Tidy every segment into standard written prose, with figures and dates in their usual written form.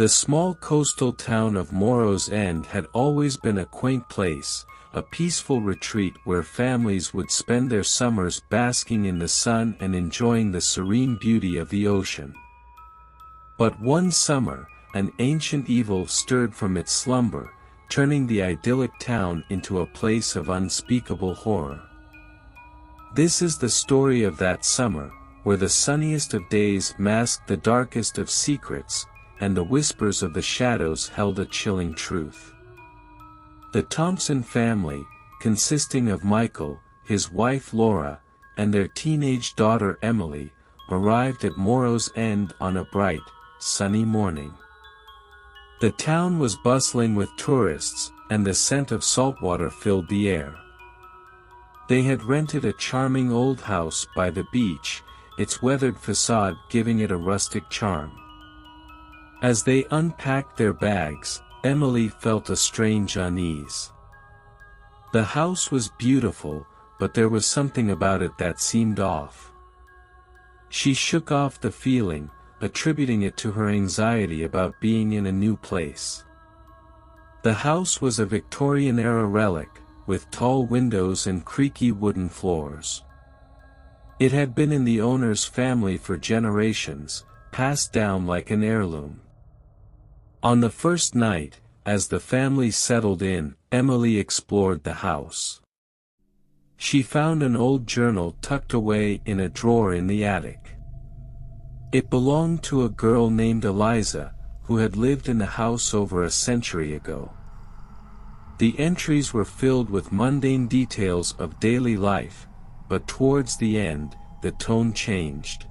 The small coastal town of Morrow's End had always been a quaint place, a peaceful retreat where families would spend their summers basking in the sun and enjoying the serene beauty of the ocean. But one summer, an ancient evil stirred from its slumber, turning the idyllic town into a place of unspeakable horror. This is the story of that summer, where the sunniest of days masked the darkest of secrets, and the whispers of the shadows held a chilling truth. The Thompson family, consisting of Michael, his wife Laura, and their teenage daughter Emily, arrived at Morrow's End on a bright, sunny morning. The town was bustling with tourists, and the scent of saltwater filled the air. They had rented a charming old house by the beach, its weathered facade giving it a rustic charm. As they unpacked their bags, Emily felt a strange unease. The house was beautiful, but there was something about it that seemed off. She shook off the feeling, attributing it to her anxiety about being in a new place. The house was a Victorian-era relic, with tall windows and creaky wooden floors. It had been in the owner's family for generations, passed down like an heirloom. On the first night, as the family settled in, Emily explored the house. She found an old journal tucked away in a drawer in the attic. It belonged to a girl named Eliza, who had lived in the house over a century ago. The entries were filled with mundane details of daily life, but towards the end, the tone changed.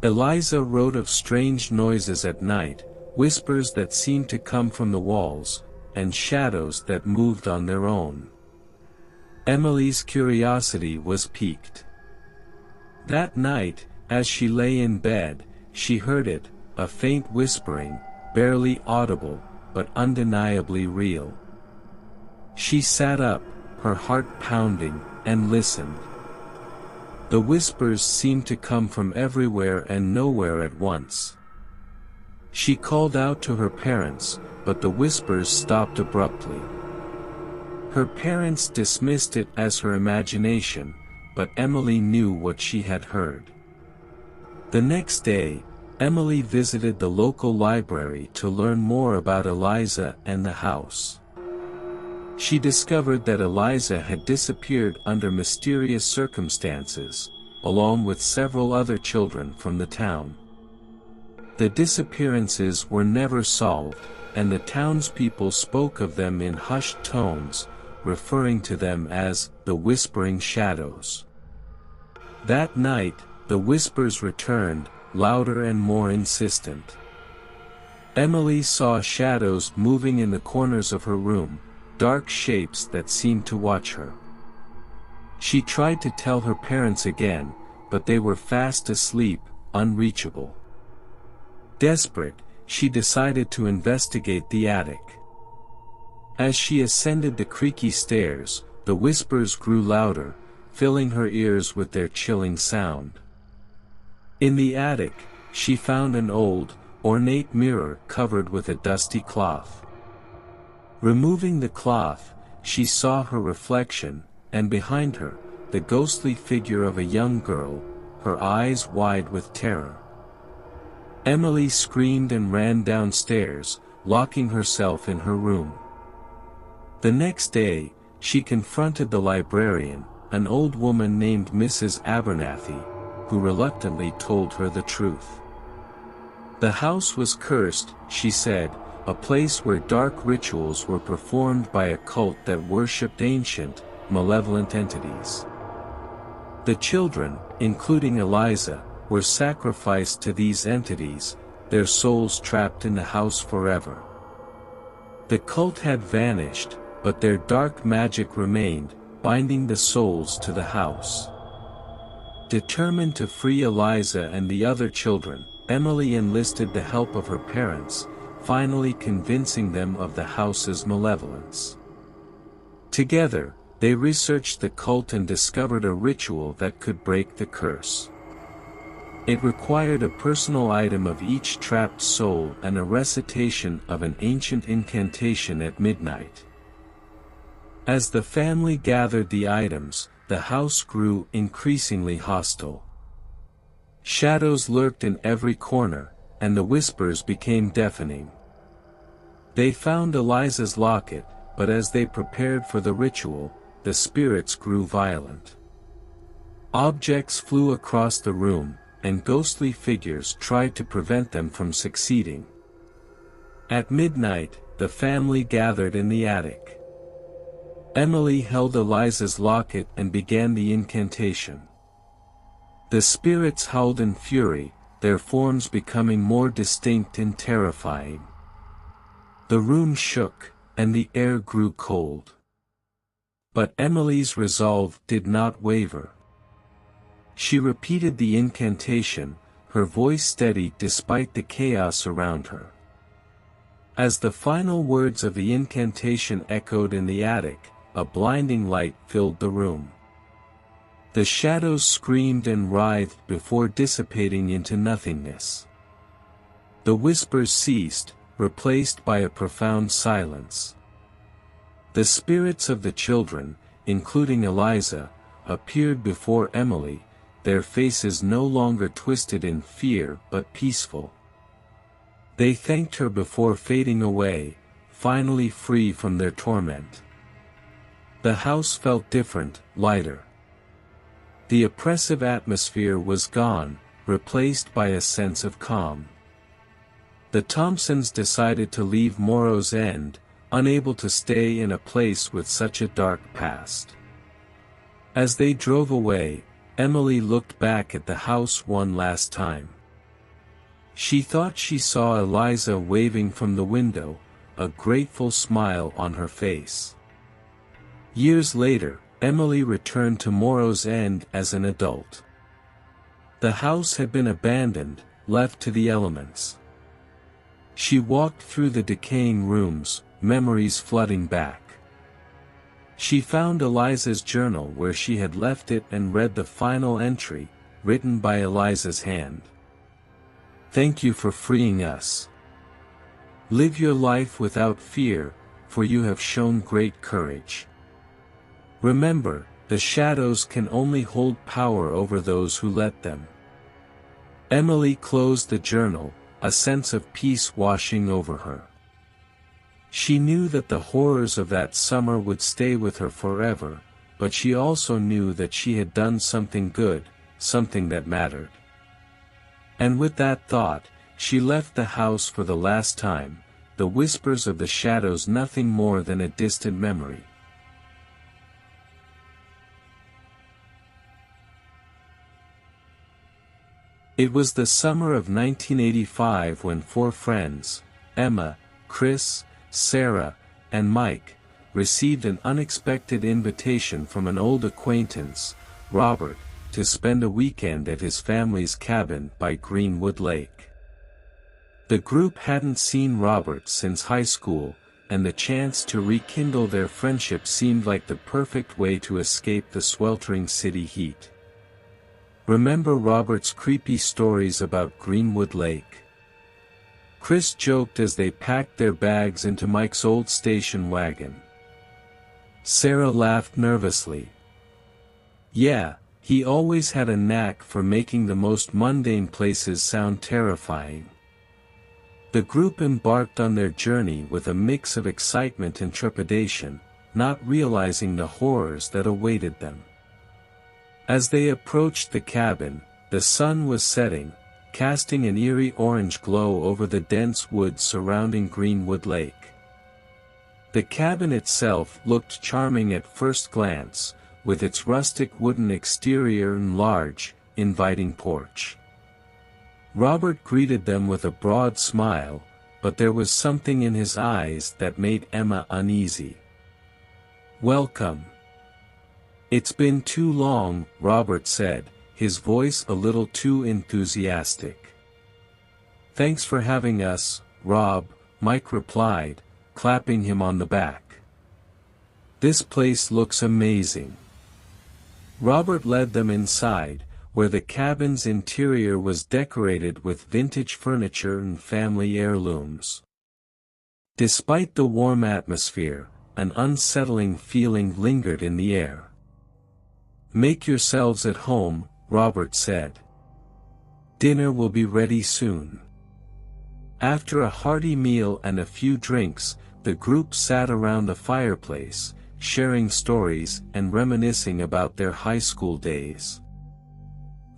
Eliza wrote of strange noises at night, whispers that seemed to come from the walls, and shadows that moved on their own. Emily's curiosity was piqued. That night, as she lay in bed, she heard it, a faint whispering, barely audible, but undeniably real. She sat up, her heart pounding, and listened. The whispers seemed to come from everywhere and nowhere at once. She called out to her parents, but the whispers stopped abruptly. Her parents dismissed it as her imagination, but Emily knew what she had heard. The next day, Emily visited the local library to learn more about Eliza and the house. She discovered that Eliza had disappeared under mysterious circumstances, along with several other children from the town. The disappearances were never solved, and the townspeople spoke of them in hushed tones, referring to them as the Whispering Shadows. That night, the whispers returned, louder and more insistent. Emily saw shadows moving in the corners of her room, dark shapes that seemed to watch her. She tried to tell her parents again, but they were fast asleep, unreachable. Desperate, she decided to investigate the attic. As she ascended the creaky stairs, the whispers grew louder, filling her ears with their chilling sound. In the attic, she found an old, ornate mirror covered with a dusty cloth. Removing the cloth, she saw her reflection, and behind her, the ghostly figure of a young girl, her eyes wide with terror. Emily screamed and ran downstairs, locking herself in her room. The next day, she confronted the librarian, an old woman named Mrs. Abernathy, who reluctantly told her the truth. The house was cursed, she said, a place where dark rituals were performed by a cult that worshipped ancient, malevolent entities. The children, including Eliza, were sacrificed to these entities, their souls trapped in the house forever. The cult had vanished, but their dark magic remained, binding the souls to the house. Determined to free Eliza and the other children, Emily enlisted the help of her parents, finally convincing them of the house's malevolence. Together, they researched the cult and discovered a ritual that could break the curse. It required a personal item of each trapped soul and a recitation of an ancient incantation at midnight. As the family gathered the items, the house grew increasingly hostile. Shadows lurked in every corner, and the whispers became deafening. They found Eliza's locket, but as they prepared for the ritual, the spirits grew violent. Objects flew across the room, and ghostly figures tried to prevent them from succeeding. At midnight, the family gathered in the attic. Emily held Eliza's locket and began the incantation. The spirits howled in fury, their forms becoming more distinct and terrifying. The room shook, and the air grew cold. But Emily's resolve did not waver. She repeated the incantation, her voice steady despite the chaos around her. As the final words of the incantation echoed in the attic, a blinding light filled the room. The shadows screamed and writhed before dissipating into nothingness. The whispers ceased, replaced by a profound silence. The spirits of the children, including Eliza, appeared before Emily, their faces no longer twisted in fear but peaceful. They thanked her before fading away, finally free from their torment. The house felt different, lighter. The oppressive atmosphere was gone, replaced by a sense of calm. The Thompsons decided to leave Morrow's End, unable to stay in a place with such a dark past. As they drove away, Emily looked back at the house one last time. She thought she saw Eliza waving from the window, a grateful smile on her face. Years later, Emily returned to Morrow's End as an adult. The house had been abandoned, left to the elements. She walked through the decaying rooms, memories flooding back. She found Eliza's journal where she had left it and read the final entry, written by Eliza's hand. "Thank you for freeing us. Live your life without fear, for you have shown great courage. Remember, the shadows can only hold power over those who let them." Emily closed the journal, a sense of peace washing over her. She knew that the horrors of that summer would stay with her forever, but she also knew that she had done something good, something that mattered. And with that thought, she left the house for the last time, the whispers of the shadows nothing more than a distant memory. It was the summer of 1985 when four friends, Emma, Chris, Sarah, and Mike, received an unexpected invitation from an old acquaintance, Robert, to spend a weekend at his family's cabin by Greenwood Lake. The group hadn't seen Robert since high school, and the chance to rekindle their friendship seemed like the perfect way to escape the sweltering city heat. Remember Robert's creepy stories about Greenwood Lake? Chris joked as they packed their bags into Mike's old station wagon. Sarah laughed nervously. Yeah, he always had a knack for making the most mundane places sound terrifying. The group embarked on their journey with a mix of excitement and trepidation, not realizing the horrors that awaited them. As they approached the cabin, the sun was setting, casting an eerie orange glow over the dense woods surrounding Greenwood Lake. The cabin itself looked charming at first glance, with its rustic wooden exterior and large, inviting porch. Robert greeted them with a broad smile, but there was something in his eyes that made Emma uneasy. "Welcome. It's been too long," Robert said, his voice a little too enthusiastic. "Thanks for having us, Rob," Mike replied, clapping him on the back. "This place looks amazing." Robert led them inside, where the cabin's interior was decorated with vintage furniture and family heirlooms. Despite the warm atmosphere, an unsettling feeling lingered in the air. "Make yourselves at home," Robert said. "Dinner will be ready soon." After a hearty meal and a few drinks, the group sat around the fireplace, sharing stories and reminiscing about their high school days.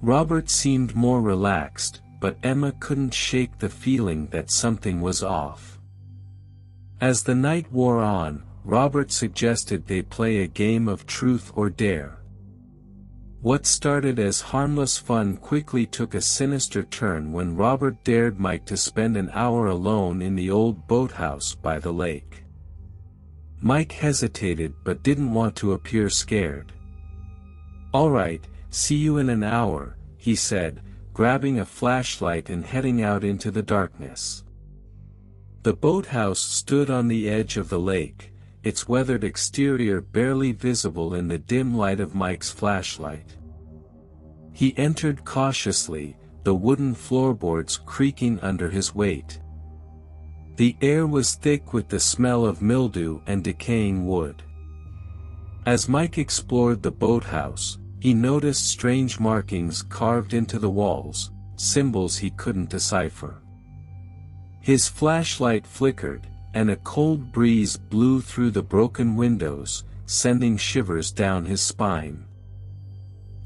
Robert seemed more relaxed, but Emma couldn't shake the feeling that something was off. As the night wore on, Robert suggested they play a game of truth or dare. What started as harmless fun quickly took a sinister turn when Robert dared Mike to spend an hour alone in the old boathouse by the lake. Mike hesitated but didn't want to appear scared. "All right, see you in an hour," he said, grabbing a flashlight and heading out into the darkness. The boathouse stood on the edge of the lake, its weathered exterior barely visible in the dim light of Mike's flashlight. He entered cautiously, the wooden floorboards creaking under his weight. The air was thick with the smell of mildew and decaying wood. As Mike explored the boathouse, he noticed strange markings carved into the walls, symbols he couldn't decipher. His flashlight flickered, and a cold breeze blew through the broken windows, sending shivers down his spine.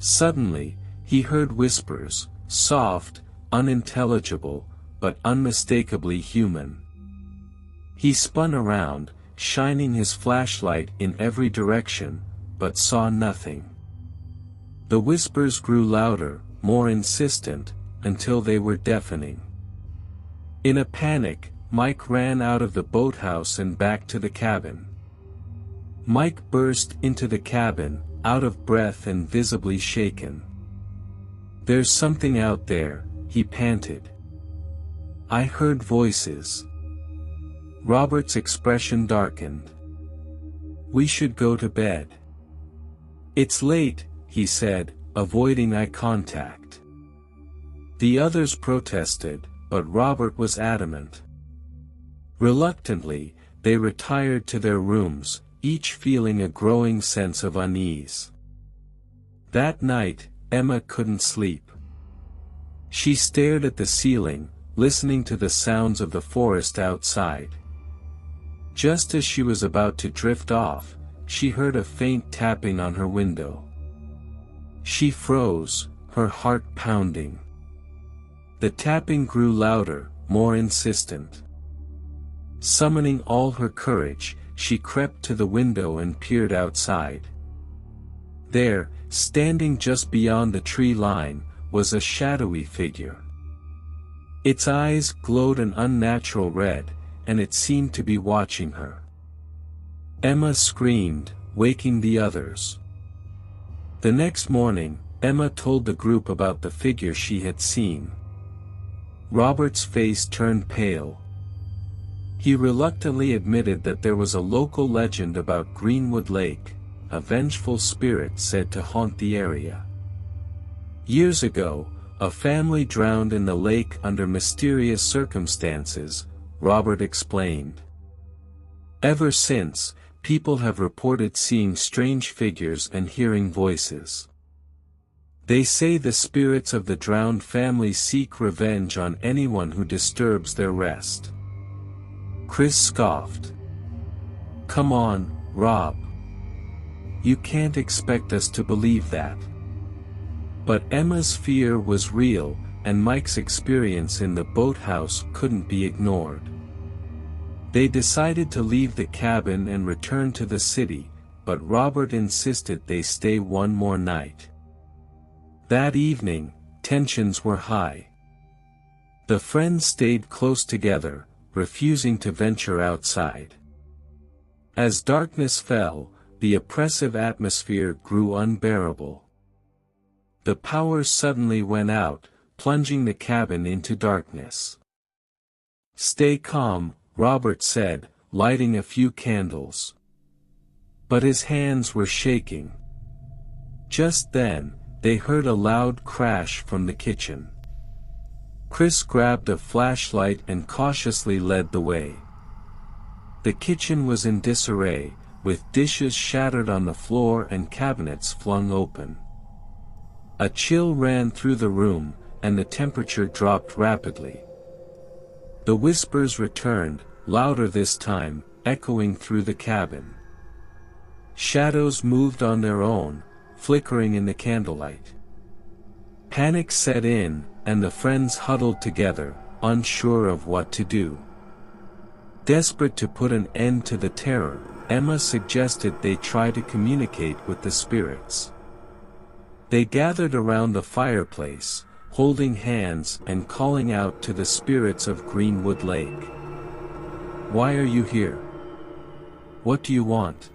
Suddenly, he heard whispers, soft, unintelligible, but unmistakably human. He spun around, shining his flashlight in every direction, but saw nothing. The whispers grew louder, more insistent, until they were deafening. In a panic, Mike ran out of the boathouse and back to the cabin. Mike burst into the cabin, out of breath and visibly shaken. "There's something out there," he panted. "I heard voices." Robert's expression darkened. "We should go to bed." "It's late," he said, avoiding eye contact. The others protested, but Robert was adamant. Reluctantly, they retired to their rooms, each feeling a growing sense of unease. That night, Emma couldn't sleep. She stared at the ceiling, listening to the sounds of the forest outside. Just as she was about to drift off, she heard a faint tapping on her window. She froze, her heart pounding. The tapping grew louder, more insistent. Summoning all her courage, she crept to the window and peered outside. There, standing just beyond the tree line, was a shadowy figure. Its eyes glowed an unnatural red, and it seemed to be watching her. Emma screamed, waking the others. The next morning, Emma told the group about the figure she had seen. Robert's face turned pale. He reluctantly admitted that there was a local legend about Greenwood Lake, a vengeful spirit said to haunt the area. Years ago, a family drowned in the lake under mysterious circumstances, Robert explained. Ever since, people have reported seeing strange figures and hearing voices. They say the spirits of the drowned family seek revenge on anyone who disturbs their rest. Chris scoffed. "Come on, Rob. You can't expect us to believe that." But Emma's fear was real, and Mike's experience in the boathouse couldn't be ignored. They decided to leave the cabin and return to the city, but Robert insisted they stay one more night. That evening, tensions were high. The friends stayed close together, refusing to venture outside. As darkness fell, the oppressive atmosphere grew unbearable. The power suddenly went out, plunging the cabin into darkness. "Stay calm," Robert said, lighting a few candles. But his hands were shaking. Just then, they heard a loud crash from the kitchen. Chris grabbed a flashlight and cautiously led the way. The kitchen was in disarray, with dishes shattered on the floor and cabinets flung open. A chill ran through the room, and the temperature dropped rapidly. The whispers returned, louder this time, echoing through the cabin. Shadows moved on their own, flickering in the candlelight. Panic set in, and the friends huddled together, unsure of what to do. Desperate to put an end to the terror, Emma suggested they try to communicate with the spirits. They gathered around the fireplace, holding hands and calling out to the spirits of Greenwood Lake. "Why are you here? What do you want?"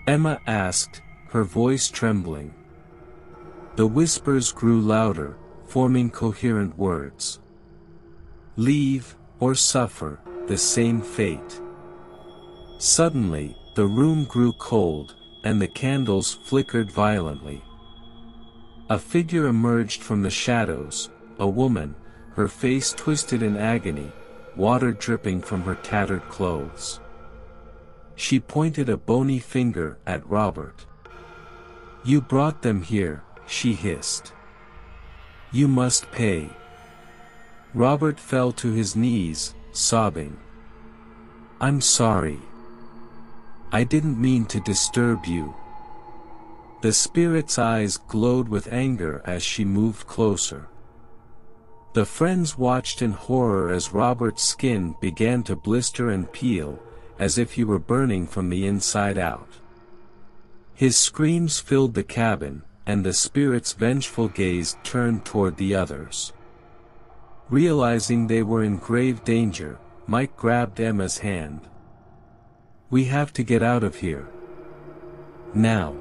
Emma asked, her voice trembling. The whispers grew louder, forming coherent words. "Leave, or suffer, the same fate." Suddenly, the room grew cold, and the candles flickered violently. A figure emerged from the shadows, a woman, her face twisted in agony, water dripping from her tattered clothes. She pointed a bony finger at Robert. "You brought them here," she hissed. "You must pay." Robert fell to his knees, sobbing. "I'm sorry. I didn't mean to disturb you." The spirit's eyes glowed with anger as she moved closer. The friends watched in horror as Robert's skin began to blister and peel, as if he were burning from the inside out. His screams filled the cabin, and the spirit's vengeful gaze turned toward the others. Realizing they were in grave danger, Mike grabbed Emma's hand. "We have to get out of here. Now."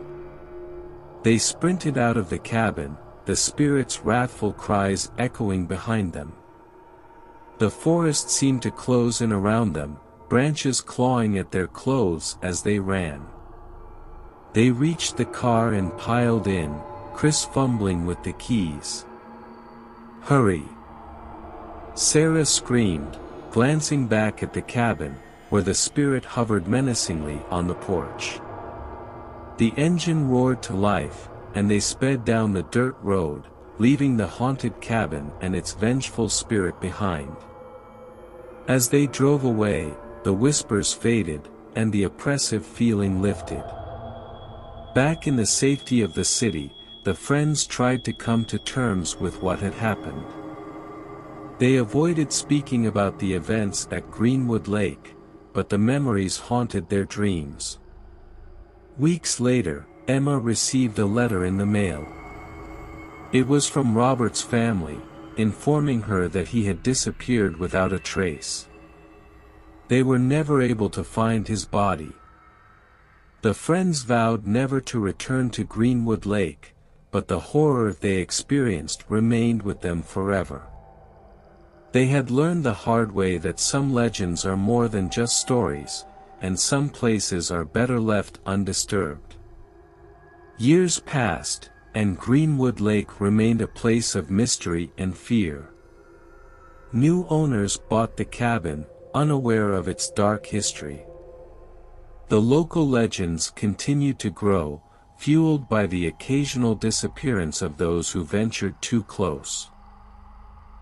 They sprinted out of the cabin, the spirit's wrathful cries echoing behind them. The forest seemed to close in around them, branches clawing at their clothes as they ran. They reached the car and piled in, Chris fumbling with the keys. "Hurry!" Sarah screamed, glancing back at the cabin, where the spirit hovered menacingly on the porch. The engine roared to life, and they sped down the dirt road, leaving the haunted cabin and its vengeful spirit behind. As they drove away, the whispers faded, and the oppressive feeling lifted. Back in the safety of the city, the friends tried to come to terms with what had happened. They avoided speaking about the events at Greenwood Lake, but the memories haunted their dreams. Weeks later, Emma received a letter in the mail. It was from Robert's family, informing her that he had disappeared without a trace. They were never able to find his body. The friends vowed never to return to Greenwood Lake, but the horror they experienced remained with them forever. They had learned the hard way that some legends are more than just stories, and some places are better left undisturbed. Years passed, and Greenwood Lake remained a place of mystery and fear. New owners bought the cabin, unaware of its dark history. The local legends continued to grow, fueled by the occasional disappearance of those who ventured too close.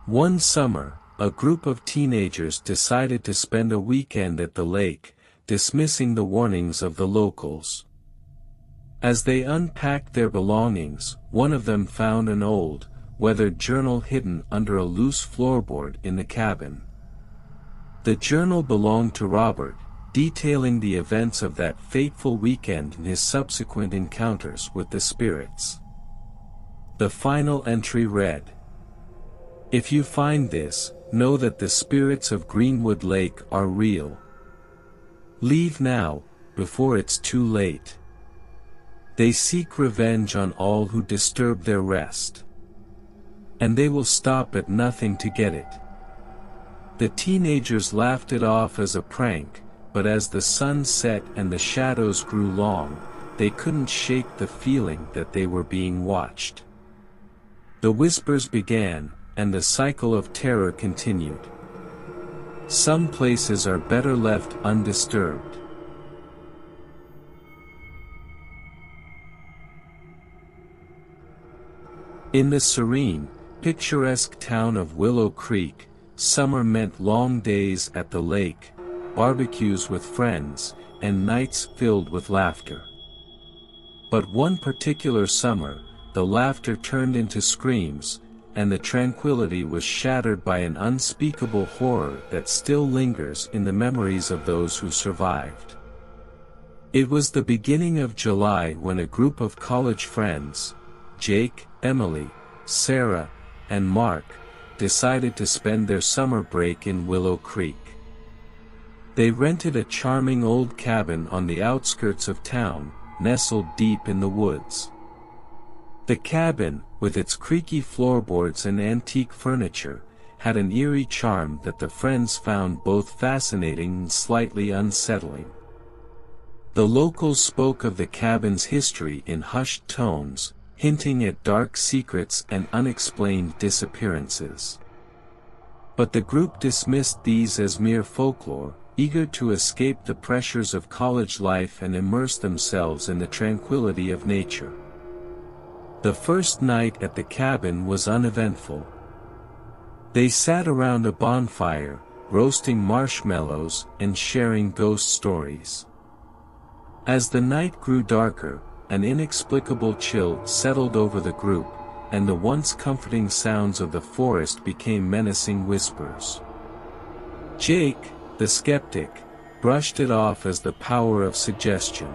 One summer, a group of teenagers decided to spend a weekend at the lake, dismissing the warnings of the locals. As they unpacked their belongings, one of them found an old, weathered journal hidden under a loose floorboard in the cabin. The journal belonged to Robert, detailing the events of that fateful weekend and his subsequent encounters with the spirits. The final entry read, "If you find this, know that the spirits of Greenwood Lake are real. Leave now, before it's too late. They seek revenge on all who disturb their rest. And they will stop at nothing to get it." The teenagers laughed it off as a prank, but as the sun set and the shadows grew long, they couldn't shake the feeling that they were being watched. The whispers began, and the cycle of terror continued. Some places are better left undisturbed. In the serene, picturesque town of Willow Creek, summer meant long days at the lake, barbecues with friends, and nights filled with laughter. But one particular summer, the laughter turned into screams, and the tranquility was shattered by an unspeakable horror that still lingers in the memories of those who survived. It was the beginning of July when a group of college friends, Jake, Emily, Sarah, and Mark, decided to spend their summer break in Willow Creek. They rented a charming old cabin on the outskirts of town, nestled deep in the woods. The cabin, with its creaky floorboards and antique furniture, had an eerie charm that the friends found both fascinating and slightly unsettling. The locals spoke of the cabin's history in hushed tones, hinting at dark secrets and unexplained disappearances. But the group dismissed these as mere folklore, eager to escape the pressures of college life and immerse themselves in the tranquility of nature. The first night at the cabin was uneventful. They sat around a bonfire, roasting marshmallows and sharing ghost stories. As the night grew darker, an inexplicable chill settled over the group, and the once comforting sounds of the forest became menacing whispers. Jake, the skeptic, brushed it off as the power of suggestion.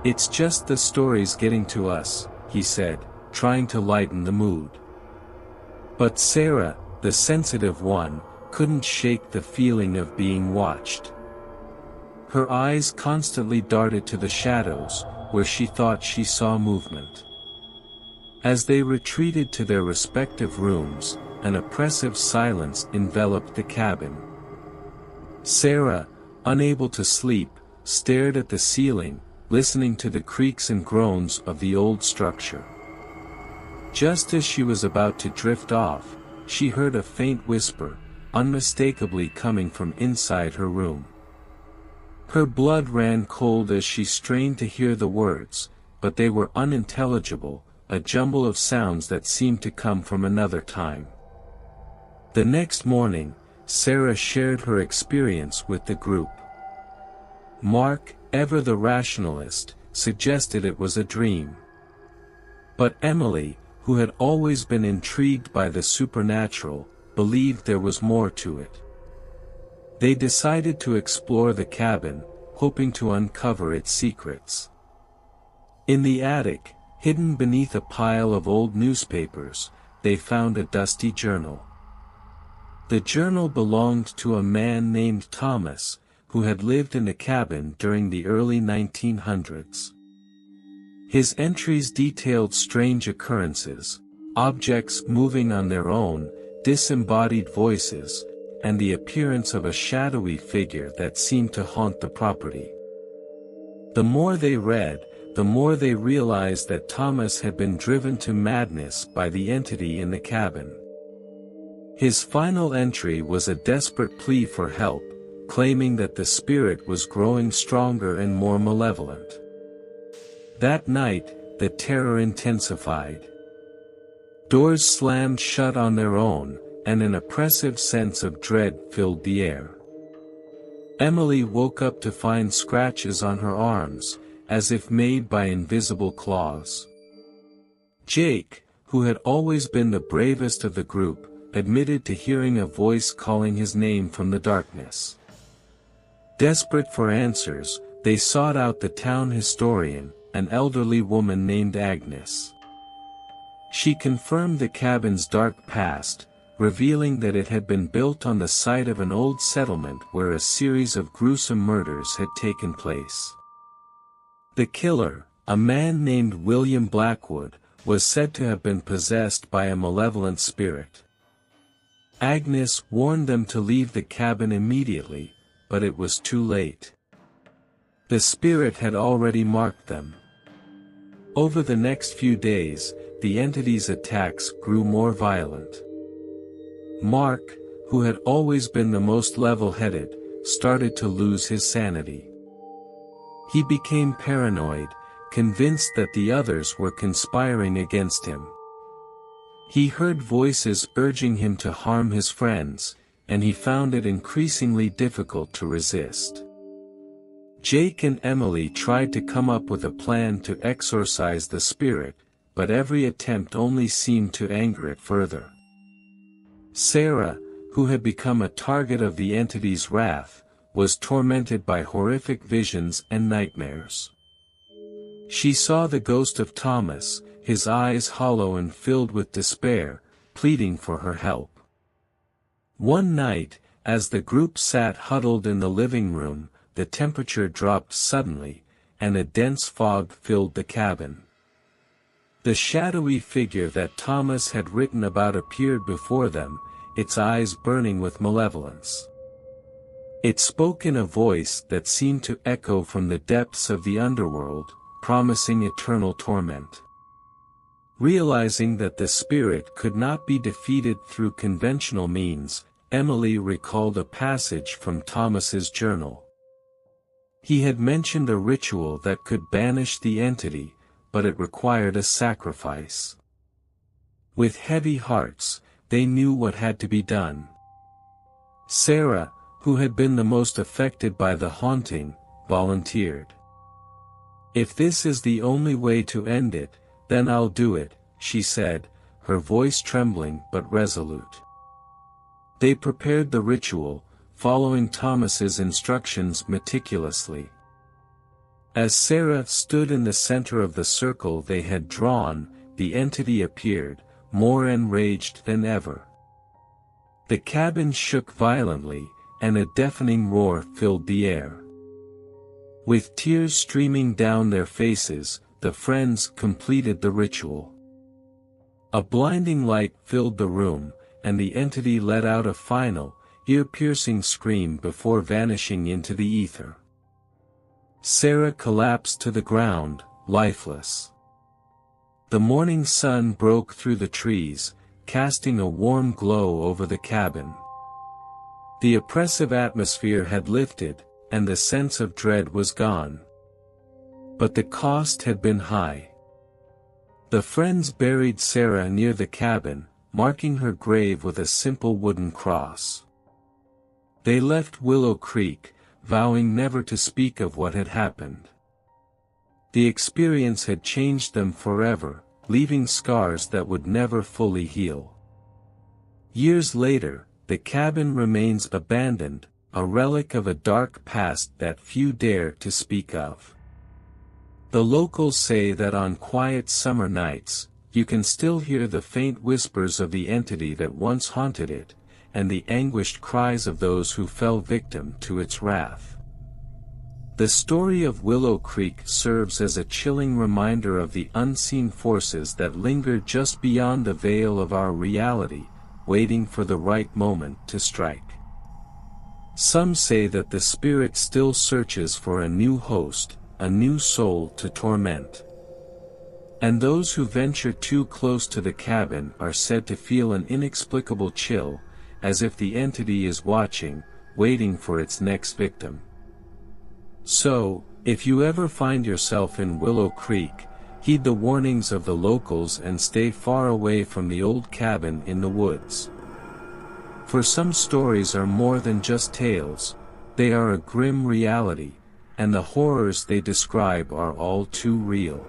"It's just the stories getting to us," he said, trying to lighten the mood. But Sarah, the sensitive one, couldn't shake the feeling of being watched. Her eyes constantly darted to the shadows, where she thought she saw movement. As they retreated to their respective rooms, an oppressive silence enveloped the cabin. Sarah, unable to sleep, stared at the ceiling, listening to the creaks and groans of the old structure. Just as she was about to drift off, she heard a faint whisper, unmistakably coming from inside her room. Her blood ran cold as she strained to hear the words, but they were unintelligible, a jumble of sounds that seemed to come from another time. The next morning, Sarah shared her experience with the group. Mark, ever the rationalist, suggested it was a dream. But Emily, who had always been intrigued by the supernatural, believed there was more to it. They decided to explore the cabin, hoping to uncover its secrets. In the attic, hidden beneath a pile of old newspapers, they found a dusty journal. The journal belonged to a man named Thomas, who had lived in the cabin during the early 1900s. His entries detailed strange occurrences, objects moving on their own, disembodied voices, and the appearance of a shadowy figure that seemed to haunt the property. The more they read, the more they realized that Thomas had been driven to madness by the entity in the cabin. His final entry was a desperate plea for help, claiming that the spirit was growing stronger and more malevolent. That night, the terror intensified. Doors slammed shut on their own, and an oppressive sense of dread filled the air. Emily woke up to find scratches on her arms, as if made by invisible claws. Jake, who had always been the bravest of the group, admitted to hearing a voice calling his name from the darkness. Desperate for answers, they sought out the town historian, an elderly woman named Agnes. She confirmed the cabin's dark past, revealing that it had been built on the site of an old settlement where a series of gruesome murders had taken place. The killer, a man named William Blackwood, was said to have been possessed by a malevolent spirit. Agnes warned them to leave the cabin immediately, but it was too late. The spirit had already marked them. Over the next few days, the entity's attacks grew more violent. Mark, who had always been the most level-headed, started to lose his sanity. He became paranoid, convinced that the others were conspiring against him. He heard voices urging him to harm his friends, and he found it increasingly difficult to resist. Jake and Emily tried to come up with a plan to exorcise the spirit, but every attempt only seemed to anger it further. Sarah, who had become a target of the entity's wrath, was tormented by horrific visions and nightmares. She saw the ghost of Thomas, his eyes hollow and filled with despair, pleading for her help. One night, as the group sat huddled in the living room, the temperature dropped suddenly, and a dense fog filled the cabin. The shadowy figure that Thomas had written about appeared before them, its eyes burning with malevolence. It spoke in a voice that seemed to echo from the depths of the underworld, promising eternal torment. Realizing that the spirit could not be defeated through conventional means, Emily recalled a passage from Thomas's journal. He had mentioned a ritual that could banish the entity, but it required a sacrifice. With heavy hearts, they knew what had to be done. Sarah, who had been the most affected by the haunting, volunteered. "If this is the only way to end it, then I'll do it," she said, her voice trembling but resolute. They prepared the ritual, following Thomas's instructions meticulously. As Sarah stood in the center of the circle they had drawn, the entity appeared, more enraged than ever. The cabin shook violently, and a deafening roar filled the air. With tears streaming down their faces, the friends completed the ritual. A blinding light filled the room, and the entity let out a final, ear-piercing scream before vanishing into the ether. Sarah collapsed to the ground, lifeless. The morning sun broke through the trees, casting a warm glow over the cabin. The oppressive atmosphere had lifted, and the sense of dread was gone. But the cost had been high. The friends buried Sarah near the cabin, marking her grave with a simple wooden cross. They left Willow Creek, vowing never to speak of what had happened. The experience had changed them forever, leaving scars that would never fully heal. Years later, the cabin remains abandoned, a relic of a dark past that few dare to speak of. The locals say that on quiet summer nights, you can still hear the faint whispers of the entity that once haunted it, and the anguished cries of those who fell victim to its wrath. The story of Willow Creek serves as a chilling reminder of the unseen forces that linger just beyond the veil of our reality, waiting for the right moment to strike. Some say that the spirit still searches for a new host, a new soul to torment. And those who venture too close to the cabin are said to feel an inexplicable chill, as if the entity is watching, waiting for its next victim. So, if you ever find yourself in Willow Creek, heed the warnings of the locals and stay far away from the old cabin in the woods. For some stories are more than just tales, they are a grim reality, and the horrors they describe are all too real.